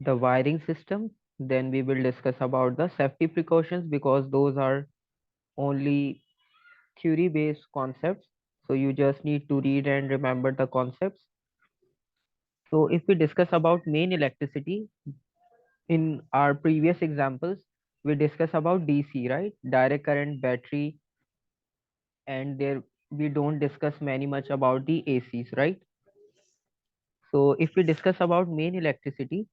the wiring system. Then we will discuss about the safety precautions because those are only theory based concepts. So you just need to read and remember the concepts. So if we discuss about main electricity, in our previous examples, we discuss about DC, right? Direct current, battery, and there we don't discuss many much about the ACs, right? So if we discuss about main electricity,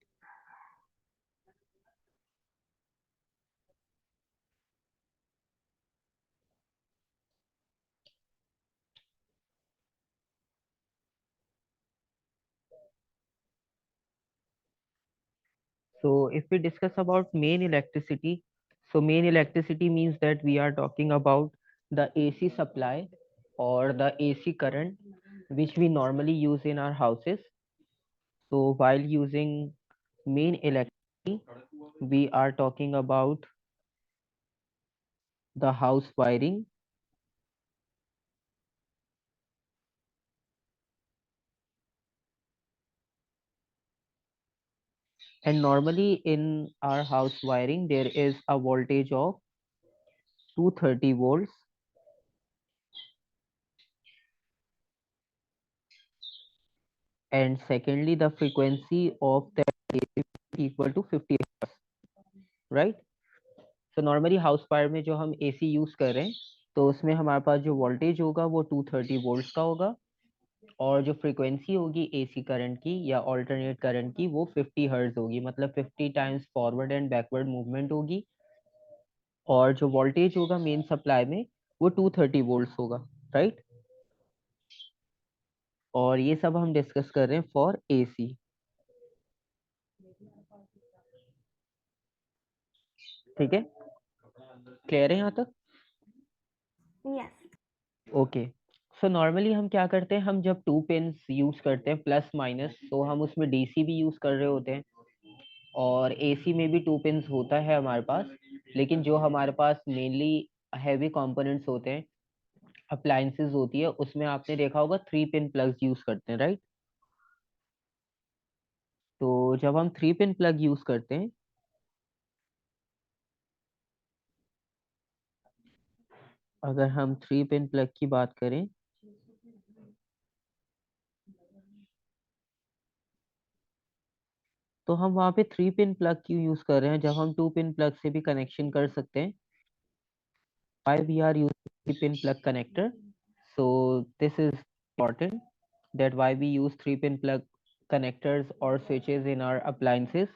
so if we discuss about main electricity, so main electricity means that we are talking about the AC supply or the AC current which we normally use in our houses. So while using main electricity, we are talking about the house wiring, and normally in our house wiring there is a voltage of 230 volts, and secondly the frequency of that AC equal to 50 hertz, right? So normally house fire में जो हम AC use कर रहे हैं तो उसमें हमारे पास जो वोल्टेज होगा वो 230 वोल्ट्स का होगा, और जो फ्रीक्वेंसी होगी एसी करंट की या ऑल्टरनेट करंट की वो 50 हर्ट्ज होगी, मतलब 50 times forward and backward movement होगी। और जो वोल्टेज होगा मेन सप्लाई में वो 230 वोल्ट्स होगा, राइट। और ये सब हम डिस्कस कर रहे हैं फॉर एसी। ठीक है, क्लियर है यहाँ तक? Yes. ओके। सो नॉर्मली हम क्या करते हैं, हम जब टू पिन्स यूज करते हैं प्लस माइनस, तो हम उसमें डीसी भी यूज कर रहे होते हैं और एसी में भी टू पिन्स होता है हमारे पास। लेकिन जो हमारे पास मेनली हैवी कंपोनेंट्स होते हैं, अप्लायंसेस होती है, उसमें आपने देखा होगा थ्री पिन प्लग्स यूज करते हैं, राइट। तो जब हम थ्री पिन प्लग यूज करते हैं, अगर हम थ्री पिन प्लग की बात करें, तो हम वहाँ पे थ्री पिन प्लग क्यों यूज कर रहे हैं जब हम टू पिन प्लग से भी कनेक्शन कर सकते हैं? Why we are using three pin plug connector? So this is important, that why we use three pin plug connectors or switches in our appliances.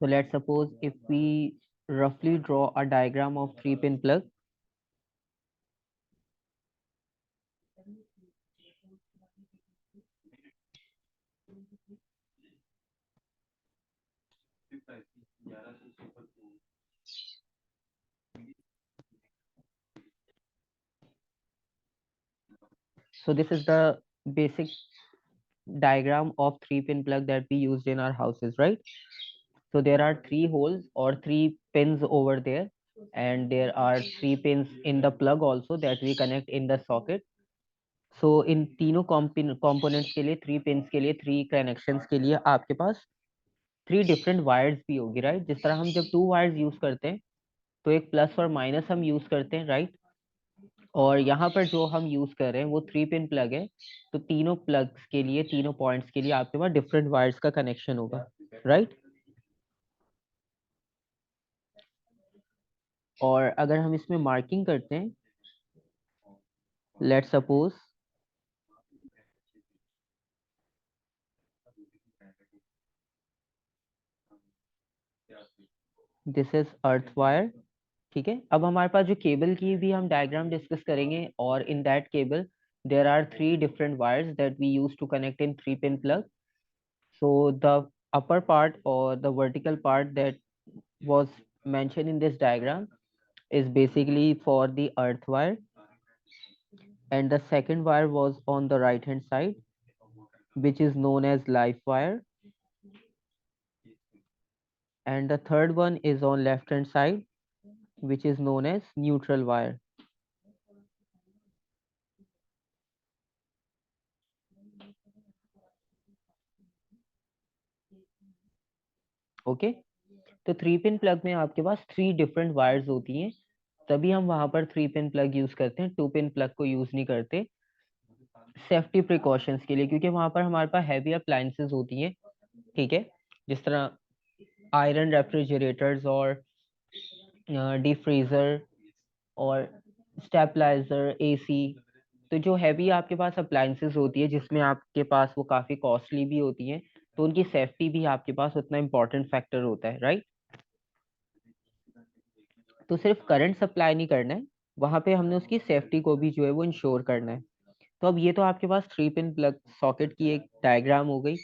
So let's suppose if we roughly draw a diagram of three pin plug. So this is the basic diagram of three pin plug that we used in our houses, right? So there are three holes or three pins over there, and there are three pins in the plug also that we connect in the socket. सो इन तीनों components के लिए, three pins के लिए, three connections के लिए आपके पास three different wires भी होगी, राइट। जिस तरह हम जब टू वायर्स यूज करते हैं तो एक प्लस और माइनस हम यूज करते हैं, राइट। और यहाँ पर जो हम यूज कर रहे हैं वो थ्री पिन प्लग है, तो तीनों प्लग्स के लिए, तीनों पॉइंट्स के लिए आपके पास डिफरेंट वायर्स का कनेक्शन होगा, राइट। और अगर हम इसमें मार्किंग करते हैं, let's suppose this is earth wire, ठीक है। अब हमारे पास जो केबल की भी हम डायग्राम डिस्कस करेंगे, और in that cable there are three different wires that we use to connect in three pin plug. So the upper part or the vertical part that was mentioned in this diagram is basically for the earth wire, and the second wire was on the right hand side, which is known as live wire, and the third one is on left hand side, which is known as neutral wire. Okay, तो 3 pin plug में आपके पास 3 different wires होती हैं, तभी हम वहां पर 3 pin plug use करते हैं, 2 पिन प्लग को यूज नहीं करते सेफ्टी प्रिकॉशंस के लिए, क्योंकि वहां पर हमारे पास हैवी अप्लायंसेस होती हैं, ठीक है, जिस तरह आयरन रेफ्रिजरेटर्स और डीप फ्रीजर और स्टेबलाइजर, एसी। तो जो हैवी आपके पास अप्लायंसेस होती है जिसमें आपके पास वो काफी कॉस्टली भी होती हैं, तो उनकी सेफ्टी भी आपके पास उतना इम्पोर्टेंट फैक्टर होता है, राइट। तो सिर्फ करंट सप्लाई नहीं करना है, वहां पे हमने उसकी सेफ्टी को भी जो है वो इंश्योर करना है। तो अब ये तो आपके पास 3 पिन प्लग सॉकेट की एक डायग्राम हो गई,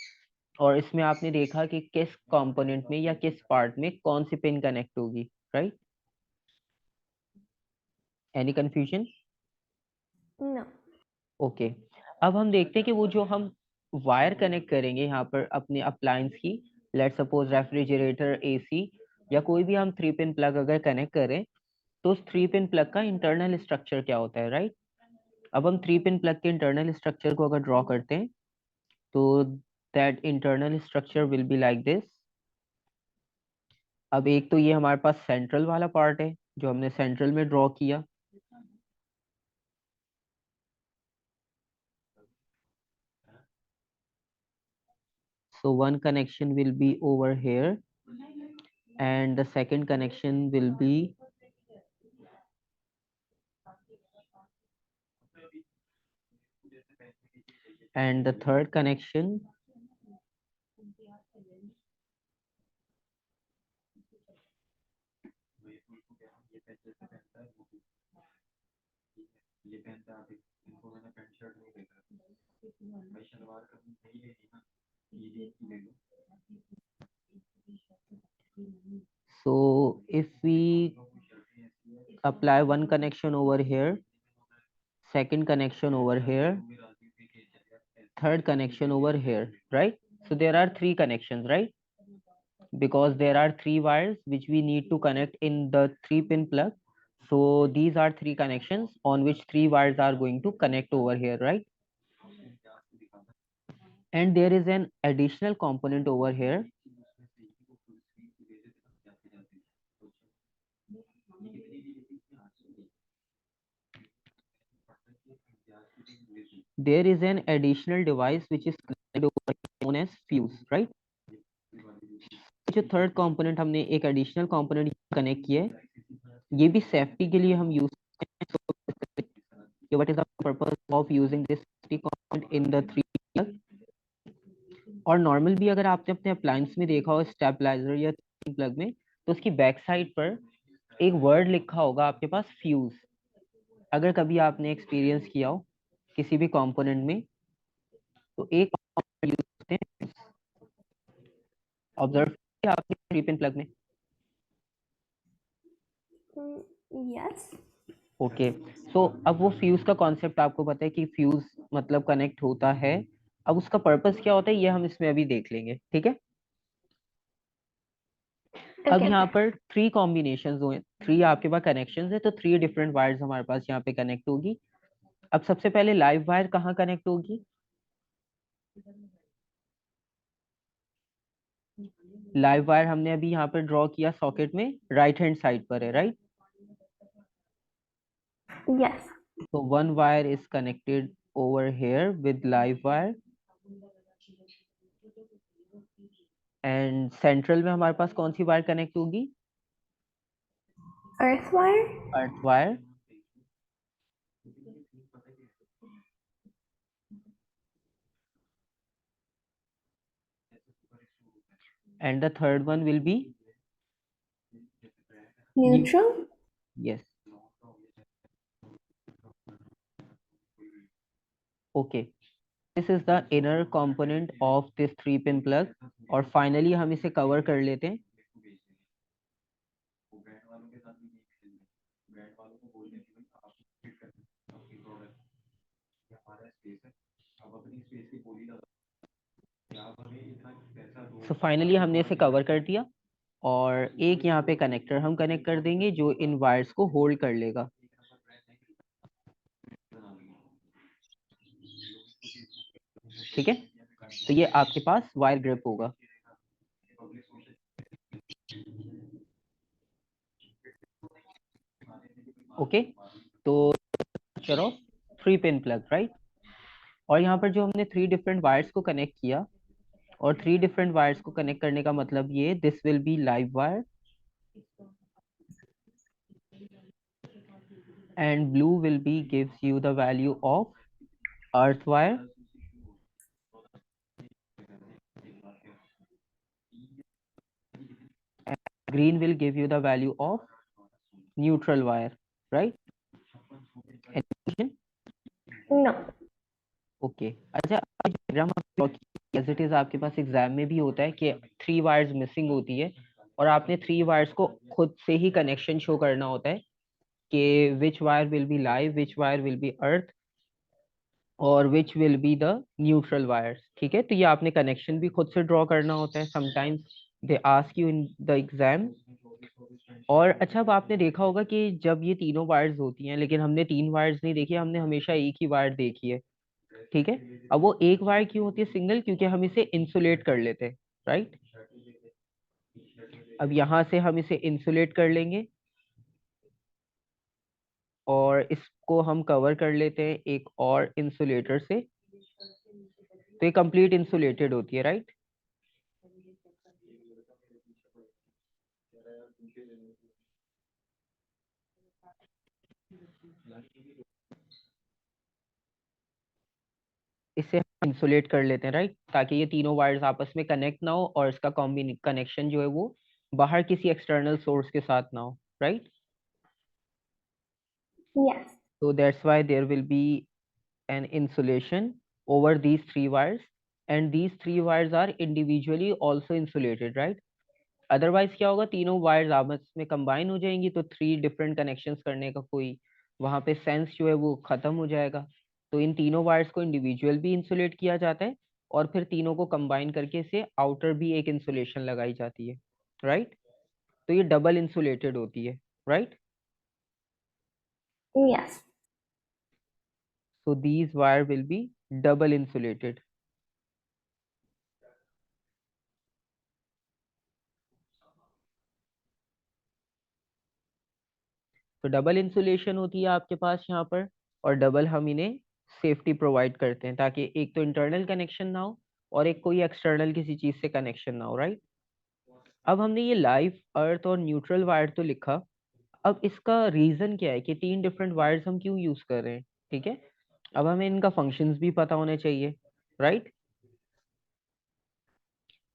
और इसमें आपने देखा कि किस कंपोनेंट में या किस पार्ट में कौन सी पिन कनेक्ट होगी, right. Any confusion? No. Okay, अब हम देखते हैं कि वो जो हम वायर कनेक्ट करेंगे यहाँ पर अपने अप्लायंस की, लेट सपोज रेफ्रिजरेटर, एसी, या कोई भी हम 3 पिन प्लग अगर कनेक्ट करें, तो उस 3 पिन प्लग का इंटरनल स्ट्रक्चर क्या होता है, राइट। अब हम 3 पिन प्लग के इंटरनल स्ट्रक्चर को अगर ड्रॉ करते हैं, तो that internal structure will be like this. अब एक तो ये हमारे पास सेंट्रल वाला पार्ट है जो हमने सेंट्रल में ड्रॉ किया, so one connection will be over here and the second connection will be and the third connection so if we apply one connection over here, second connection over here, third connection over here, right. So there are 3 connections, right, because there are 3 wires which we need to connect in the 3 pin plug. So these are 3 connections on which 3 wires are going to connect over here, right. And there is an additional component over here. There is an additional device which is known as fuse, right. जो third component हमने एक additional component connect किया है, ये भी safety के लिए हम use what is the purpose of using this component in the 3 plug. और नॉर्मल भी अगर आपने अपने अप्लायंस में देखा हो स्टेबलाइजर या प्लग में, तो उसकी बैक साइड पर एक वर्ड लिखा होगा आपके पास, फ्यूज। अगर कभी आपने एक्सपीरियंस किया हो किसी भी कंपोनेंट में, तो एक यूज करते हैं, ऑब्जर्व किया आपने 3 पिन प्लग में? Mm, yes. ओके, सो अब वो फ्यूज का कॉन्सेप्ट आपको पता है कि फ्यूज मतलब कनेक्ट होता है। अब उसका पर्पस क्या होता है ये हम इसमें अभी देख लेंगे, ठीक है। अब Okay. यहाँ पर 3 कॉम्बिनेशन हुए, 3 आपके पास कनेक्शन है, तो 3 डिफरेंट वायर्स हमारे पास यहाँ पे कनेक्ट होगी। अब सबसे पहले लाइव वायर कहाँ कनेक्ट होगी? लाइव वायर हमने अभी यहाँ पर ड्रॉ किया सॉकेट में, राइट हैंड साइड पर है, right. Yes. So one wire is connected over here with live wire, and central में हमारे पास कौन सी वायर कनेक्ट होगी? Earth wire. Earth wire. And the third one will be Neutral. yes. Okay. This is the inner component of this 3 pin plug. और finally हम इसे cover कर लेते हैं। So finally हमने इसे कवर कर दिया, और एक यहाँ पे कनेक्टर हम कनेक्ट कर देंगे जो इन वायर्स को होल्ड कर लेगा, ठीक है। तो ये आपके पास वायर ग्रिप होगा। ओके, तो चलो 3 पिन प्लग, राइट। और यहाँ पर जो हमने 3 डिफरेंट वायर्स को कनेक्ट किया, और 3 डिफरेंट वायर्स को कनेक्ट करने का मतलब ये, this will be live wire and blue will be gives you the value of earth wire, and green will give you the value of neutral wire, right? Any question? No. Okay, अच्छा, diagram as it is आपके पास exam में भी होता है कि 3 wires missing होती है, और आपने 3 वायर्स को खुद से ही कनेक्शन शो करना होता है कि which wire will be live, which wire will be earth, और which will be the neutral wires. ठीक है, तो ये आपने कनेक्शन भी खुद से ड्रॉ करना होता है, sometimes they ask you in the exam. और अच्छा, अब आपने देखा होगा कि जब ये तीनों वायर्स होती हैं, लेकिन हमने 3 वायर्स नहीं देखी, हमने हमेशा एक ही वायर देखी है। ठीक है, अब वो एक वायर क्यों होती है सिंगल, क्योंकि हम इसे इंसुलेट कर लेते हैं, राइट। अब यहाँ से हम इसे इंसुलेट कर लेंगे, और इसको हम कवर कर लेते हैं एक और इंसुलेटर से, तो ये कंप्लीट इंसुलेटेड होती है, राइट। इसे हम इंसुलेट कर लेते हैं, राइट, ताकि ये तीनों वायर्स आपस में कनेक्ट ना हो, और इसका कनेक्शन जो है वो बाहर किसी एक्सटर्नल सोर्स के साथ ना हो, right. Yes. So that's why there will be an insulation over these 3 wires, and these 3 wires are individually also insulated, right? Otherwise क्या होगा, तीनों वायर्स आपस में कंबाइन हो जाएंगी, तो 3 डिफरेंट कनेक्शंस करने का कोई वहां पे सेंस जो है वो खत्म हो जाएगा। तो इन तीनों वायर्स को इंडिविजुअल भी इंसुलेट किया जाता है, और फिर तीनों को कंबाइन करके इसे आउटर भी एक इंसुलेशन लगाई जाती है, राइट। तो ये डबल इंसुलेटेड होती है, right. Yes. So these wire will be double insulated. तो डबल इंसुलेशन होती है आपके पास यहाँ पर, और डबल हम इन्हें सेफ्टी प्रोवाइड करते हैं, ताकि एक तो इंटरनल कनेक्शन ना हो, और एक कोई एक्सटर्नल किसी चीज से कनेक्शन ना हो, राइट। अब हमने ये लाइव, अर्थ और न्यूट्रल वायर तो लिखा, अब इसका रीजन क्या है कि 3 डिफरेंट वायर्स हम क्यों यूज कर रहे हैं। ठीक है, अब हमें इनका फंक्शंस भी पता होने चाहिए, right.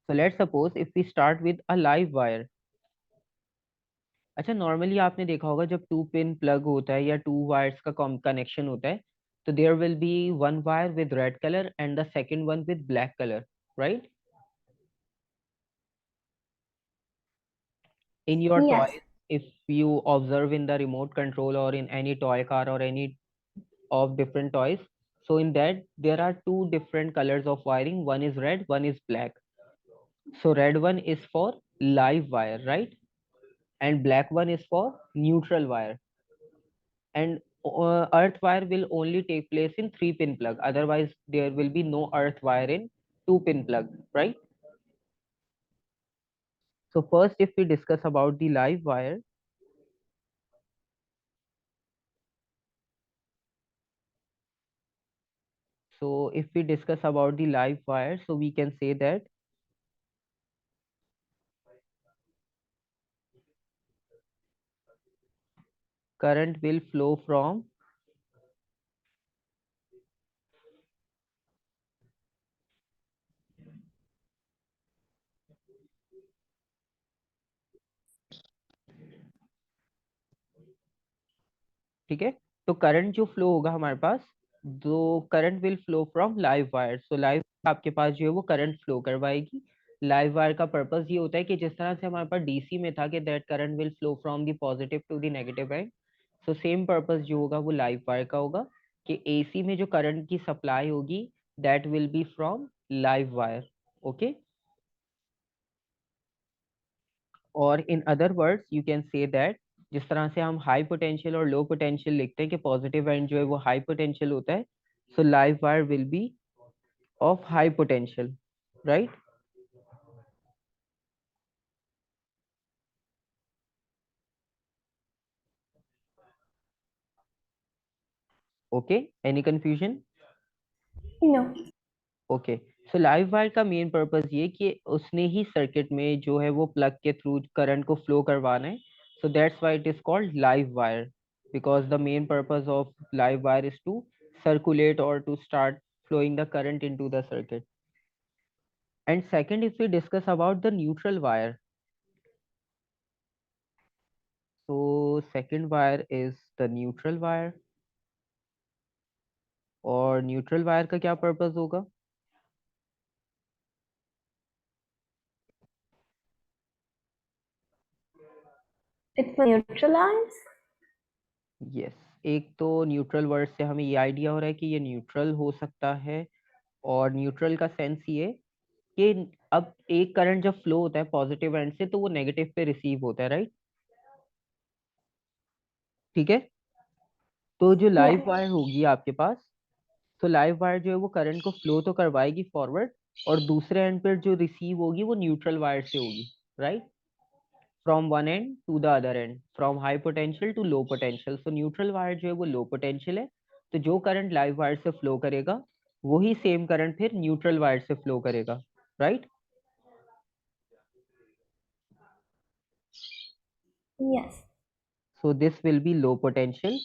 So let's suppose if we start with a live wire. अच्छा, नॉर्मली आपने देखा होगा जब 2 पिन प्लग होता है या 2 वायर्स का कनेक्शन होता है, तो there will be one wire with red colour and the second one with black colour, right. In your Yes. toys, if you observe in the remote control or in any toy car or any of different toys, so in that there are 2 different colors of wiring, one is red, one is black. So red one is for live wire, right, and black one is for neutral wire. And earth wire will only take place in 3 pin plug, otherwise there will be no earth wire in 2 pin plug, right. So first, if we discuss about the live wire, so if we discuss about the live wire, so we can say that current will flow from, ठीक है, तो current जो flow होगा हमारे पास, जो current will flow from live wire, so live आपके पास जो है वो करंट फ्लो करवाएगी। लाइव वायर का पर्पस ये होता है कि जिस तरह से हमारे पास डीसी में था कि that current will flow from the positive to the negative end, so same purpose जो होगा वो लाइव वायर का होगा, कि एसी में जो करंट की सप्लाई होगी that will be from live wire, okay. और in other words you can say that, जिस तरह से हम हाई पोटेंशियल और लो पोटेंशियल लिखते हैं कि पॉजिटिव एंड जो है वो हाई पोटेंशियल होता है, सो live wire will B of high potential, right. Okay, any confusion? No. Okay, so live wire का मेन पर्पस ये कि उसने ही सर्किट में जो है वो प्लग के थ्रू करंट को फ्लो करवाना है. So that's why it is called live wire, because the main purpose of live wire is to circulate or to start flowing the current into the circuit. And second, if we discuss about the neutral wire, so second wire is the neutral wire. और neutral wire का क्या purpose होगा? It will neutralize. Yes, एक तो neutral word से हमें ये idea हो रहा है कि ये न्यूट्रल हो सकता है. और न्यूट्रल का सेंस ये कि अब एक करंट जब फ्लो होता है पॉजिटिव एंड से तो वो नेगेटिव पे रिसीव होता है, राइट? ठीक है, तो जो लाइव Yes. वायर होगी आपके पास, तो लाइव वायर जो है वो करंट को फ्लो तो करवाएगी फॉरवर्ड, और दूसरे एंड पर जो रिसीव होगी वो न्यूट्रल वायर से होगी, right? From one end to the other end, from high potential to low potential. So neutral wire जो है वो लो पोटेंशियल है, तो जो करंट लाइव वायर से फ्लो करेगा वही सेम करंट फिर न्यूट्रल वायर से फ्लो करेगा, right? Yes. So this will be low potential.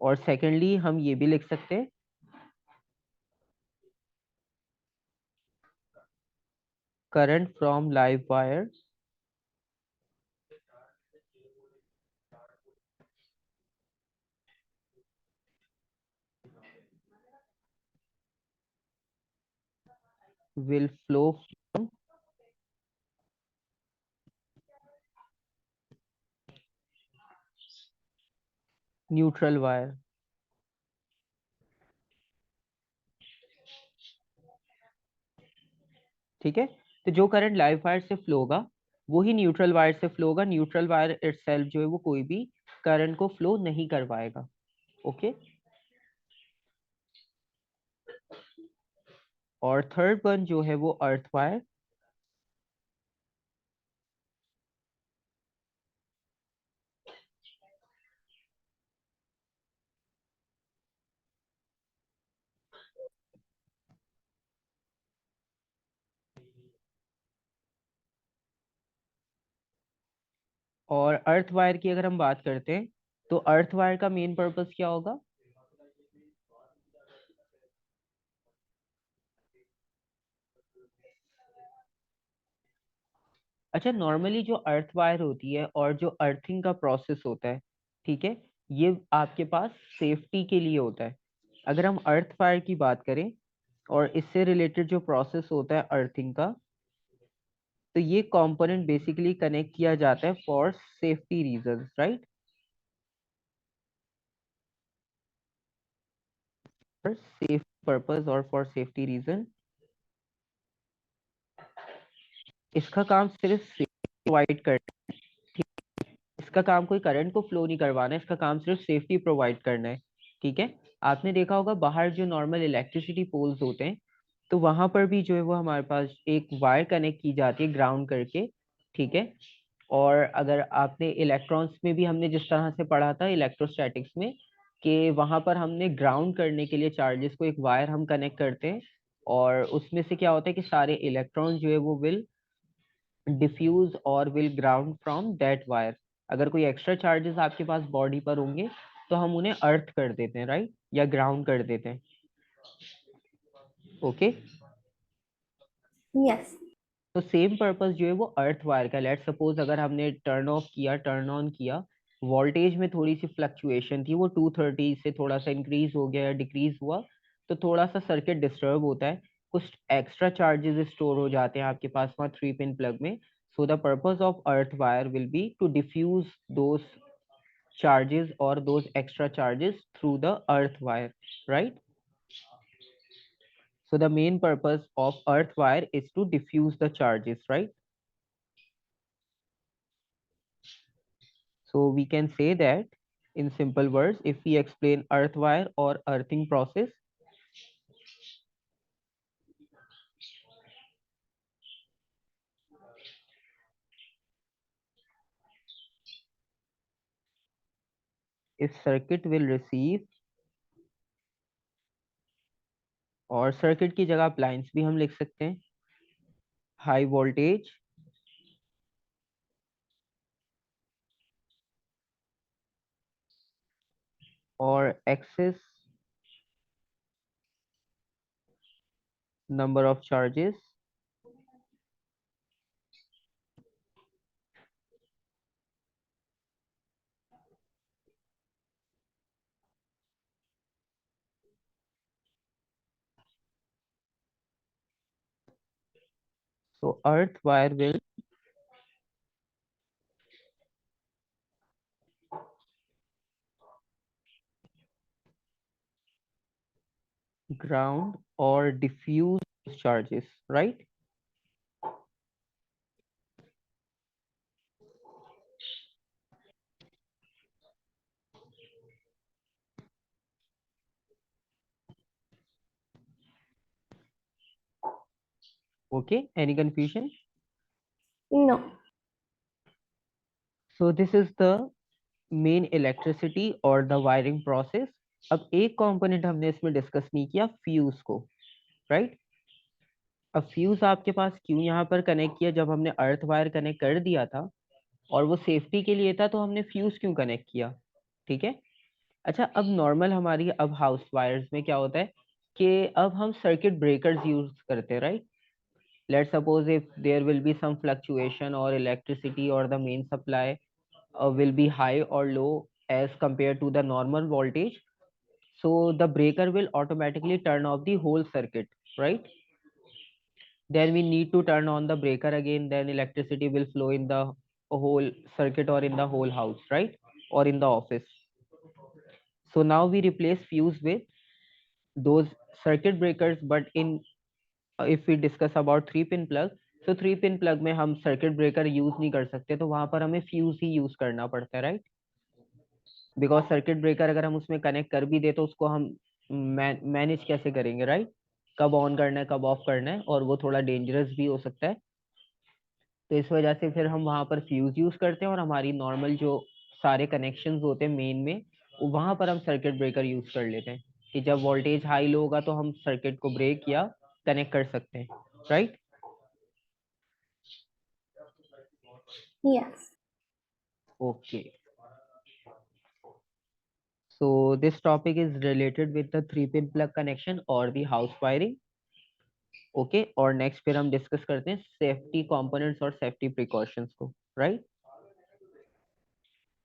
और सेकेंडली हम ये भी लिख सकते हैं, current from live wire will flow from neutral wire. ठीक है, तो जो करंट लाइव वायर से फ्लो होगा वही न्यूट्रल वायर से फ्लो होगा. न्यूट्रल वायर इटसेल्फ जो है वो कोई भी करंट को फ्लो नहीं करवाएगा. ओके, और थर्ड वन जो है वो अर्थ वायर. और अर्थ वायर की अगर हम बात करते हैं तो अर्थ वायर का मेन पर्पस क्या होगा? अच्छा, नॉर्मली जो अर्थ वायर होती है और जो अर्थिंग का प्रोसेस होता है, ठीक है, ये आपके पास सेफ्टी के लिए होता है. अगर हम अर्थ वायर की बात करें और इससे रिलेटेड जो प्रोसेस होता है अर्थिंग का, तो ये कंपोनेंट बेसिकली कनेक्ट किया जाता है for safety reasons, right? For safe purpose और फॉर सेफ्टी रीजन. इसका काम सिर्फ प्रोवाइड कर, इसका काम कोई करंट को फ्लो नहीं करवाना है, इसका काम सिर्फ सेफ्टी प्रोवाइड करना है. ठीक है, आपने देखा होगा बाहर जो नॉर्मल इलेक्ट्रिसिटी पोल्स होते हैं तो वहां पर भी जो है वो हमारे पास एक वायर कनेक्ट की जाती है ग्राउंड करके. ठीक है, और अगर आपने इलेक्ट्रॉन्स में भी हमने जिस तरह से पढ़ा था इलेक्ट्रोस्टैटिक्स में कि वहां पर हमने ग्राउंड करने के लिए चार्जेस को एक वायर हम कनेक्ट करते हैं, और उसमें से क्या होता है कि सारे इलेक्ट्रॉन जो है वो विल डिफ्यूज और will ground from that wire. अगर कोई एक्स्ट्रा चार्जेस आपके पास बॉडी पर होंगे तो हम उन्हें अर्थ कर देते हैं, राइट, या ग्राउंड कर देते हैं. Okay, Yes. तो सेम पर्पस जो है वो अर्थ वायर का. लेट सपोज अगर हमने टर्न ऑफ किया, टर्न ऑन किया, वोल्टेज में थोड़ी सी फ्लक्चुएशन थी, वो 230 से थोड़ा सा इंक्रीज हो गया या डिक्रीज हुआ, तो थोड़ा सा सर्किट डिस्टर्ब होता है, कुछ एक्स्ट्रा चार्जेस स्टोर हो जाते हैं आपके पास वहाँ थ्री पिन प्लग में. So the purpose of earth wire will be to diffuse those charges or those extra charges through the earth wire, right? So the main purpose of earth wire is to diffuse the charges, right? So we can say that in simple words, if we explain earth wire or earthing process, if circuit will receive, और circuit की जगह appliance भी हम लिख सकते हैं, high voltage और excess number of charges so earth wire will ground or diffuse charges, right? Okay, any confusion? No. So this is the main electricity और the wiring process. अब एक component हमने इसमें डिस्कस नहीं किया, फ्यूज को, right? अब फ्यूज आपके पास क्यों यहाँ पर कनेक्ट किया? जब हमने अर्थ वायर कनेक्ट कर दिया था और वो सेफ्टी के लिए था, तो हमने फ्यूज क्यों कनेक्ट किया? ठीक है। अच्छा, अब नॉर्मल हमारी अब हाउस वायर्स में क्या होता है कि अब हम सर्किट ब्रेकर्स यूज करते हैं, right? Let's suppose if there will be some fluctuation और इलेक्ट्रिसिटी और the main supply will be high or low as compared to the normal voltage, so the breaker will automatically turn off the whole circuit, right? Then we need to turn on the breaker again, then electricity will flow in the whole circuit or in the whole house, right? Or in the office. So now we replace fuse with those circuit breakers, but in if we discuss about 3 pin plug, so 3 pin plug में हम circuit breaker use नहीं कर सकते, तो वहां पर हमें fuse ही use करना पड़ता है, right? बिकॉज सर्किट ब्रेकर अगर हम उसमें कनेक्ट कर भी दे तो उसको हम मैनेज कैसे करेंगे, राइट? कब ऑन करना है, कब ऑफ करना है, और वो थोड़ा डेंजरस भी हो सकता है। तो इस वजह से फिर हम वहां पर फ्यूज यूज करते हैं और हमारी नॉर्मल जो सारे कनेक्शंस होते हैं मेन में, वहां पर हम सर्किट ब्रेकर यूज कर लेते हैं कि जब वोल्टेज हाई लो होगा तो हम सर्किट को ब्रेक या कनेक्ट कर सकते हैं, right? Yes. Okay, so this topic is related with the 3 pin plug connection or the house wiring. Okay, और नेक्स्ट फिर हम डिस्कस करते हैं सेफ्टी कंपोनेंट्स और सेफ्टी प्रिकॉशंस को, राइट?